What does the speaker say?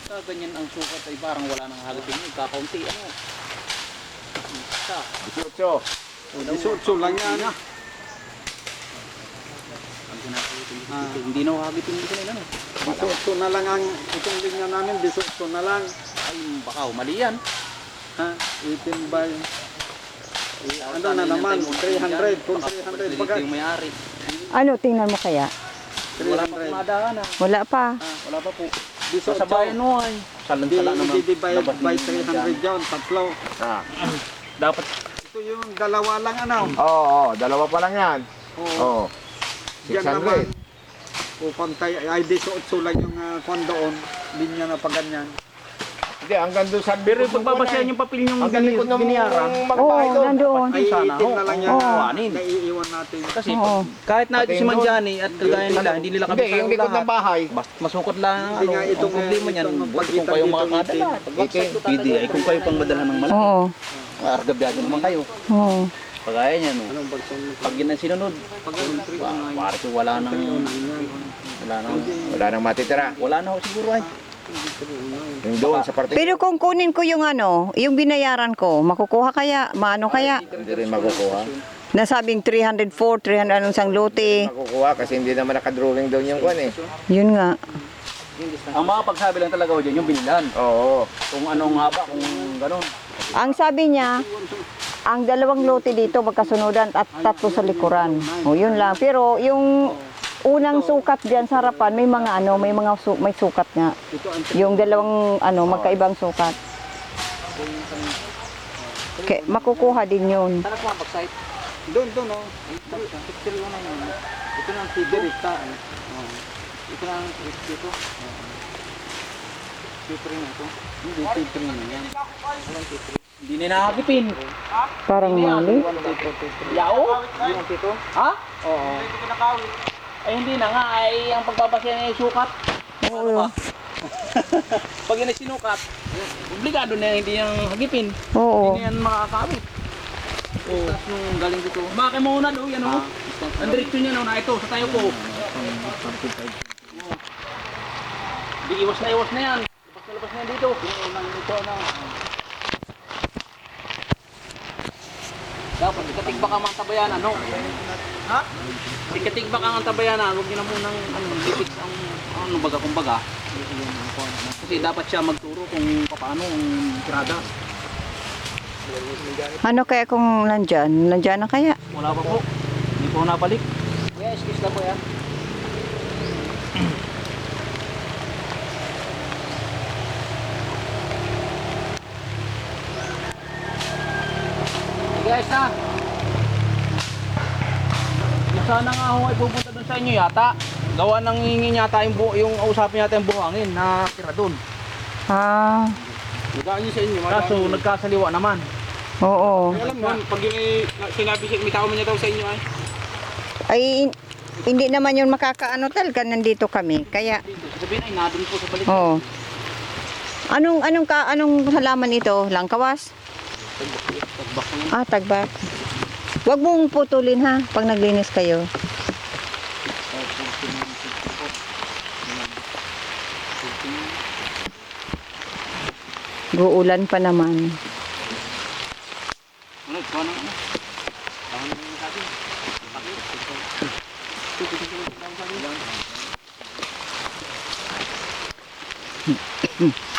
Pagka ganyan ang sukat ay parang wala nang halating yun, kakaunti ano. Isa. 18 lang yan. Ang sinasabi hindi na hagitin dito na ano. 18 na lang ang itong linya namin, 18 na lang. Ay, baka mali yan. Ha? 18 by ano na naman, 300, kung 300 Dito bagay. yung may-ari. Ano, tingnan mo kaya? Wala pa 300. kumadaan ah. Wala pa. Wala pa po. 18. Sa bayan mo ay. Salang-sala naman. Di-divide by 300 yun, tatlo. Ah. Dapat Ito yung dalawa lang ano. Oo, dalawa pa lang yan. Oo. Oo. Yan naman, 600. pantay, ay 18 lang yung kwan doon, linya na pa ganyan. Hindi, hanggang doon sa pero pagbabasyan yung papel yung hanggang likod ng biniyaran. magbahay Oo, doon. nandoon. Ay, sana, 18 na lang yan, Oo. naiiwan natin. Kasi Oo. kahit na ito Pati si yung Manjani at kagaya nila, hindi nila Hindi, kami yung likod ng bahay. Basta masukot lang Hindi ano, nga, ang itong, problema niyan, itong buti kung pagitan kayo dito, makakadala. Pwede ay kung kayo pang madala ng malaki. Oo. Argabyado naman kayo. Oo. Pagaya niyan, no? Anong bagsan mo? Pag yun ang sinunod, parang wala nang, Wala nang matitira. wala na ho siguro ay. Yung doon sa parte. Pero kung kunin ko yung ano, yung binayaran ko, makukuha kaya? Maano kaya? Hindi rin makukuha. Nasabing 304, 300 anong isang lote. Makukuha kasi hindi naman nakadrawing doon yung kwan eh. Yun nga. Ang mga pagsabi lang talaga ho dyan, yung binilhan. Oo. Kung anong haba, kung gano'n. Ang sabi niya, ang dalawang lote dito magkasunodan at tatlo sa likuran. O yun lang. Pero yung unang sukat diyan sa harapan, may mga ano, may mga may sukat nga. Yung dalawang ano, magkaibang sukat. Okay, makukuha din yun. Sana po ang pag-site. Doon, oh. Picture yun na yun. Ito na ang figure. Ito na ang dito. Figure na ito. Hindi, titring na yan. Hindi na nakakipin. Parang mali. Yao? Yun ang tito? Ha? Oo. Ay hindi na nga, ay ang pagbabasya niya yung sukat. Oo. Pag yun ay sinukat, obligado na hindi yung hagipin. Oo. Hindi yan makakawit. Tapos nung galing dito, bakit mo una do, yan o. Ang direksyon niya na ito, sa tayo ko. Di iwas na yan. Labas na yan dito. Ito na. Dapat ikatigbak ang mga tabayanan, no? Ha? Ikatigbak ang tabayanan, huwag niyo na munang lipit ang ano baga kumbaga. Kasi dapat siya magturo kung paano ang tirada. Ano kaya kung nandyan? Nandyan na kaya? Wala pa po. Hindi po napalik. Kuya, excuse lang po yan. Guys na. Sana nga ako ay pupunta doon sa inyo yata. Gawa ng hingin yata yung usapin yata yung buhangin na tira doon. Ah, Magaan nyo sa inyo. Kaso nagkasaliwa naman. oo. Alam mo, pag yung sinabi siya, may tao man niya daw sa inyo ay. Ay, hindi naman yun makakaano talaga, nandito kami. Kaya, Sabihin ay nadun po sa balik. oo. Anong halaman ito? Langkawas? Ah, tagbak. Huwag mong putulin ha, pag naglinis kayo. Guulan pa naman. Ano, ito na ano? Tahon na yung sabi. Pakit.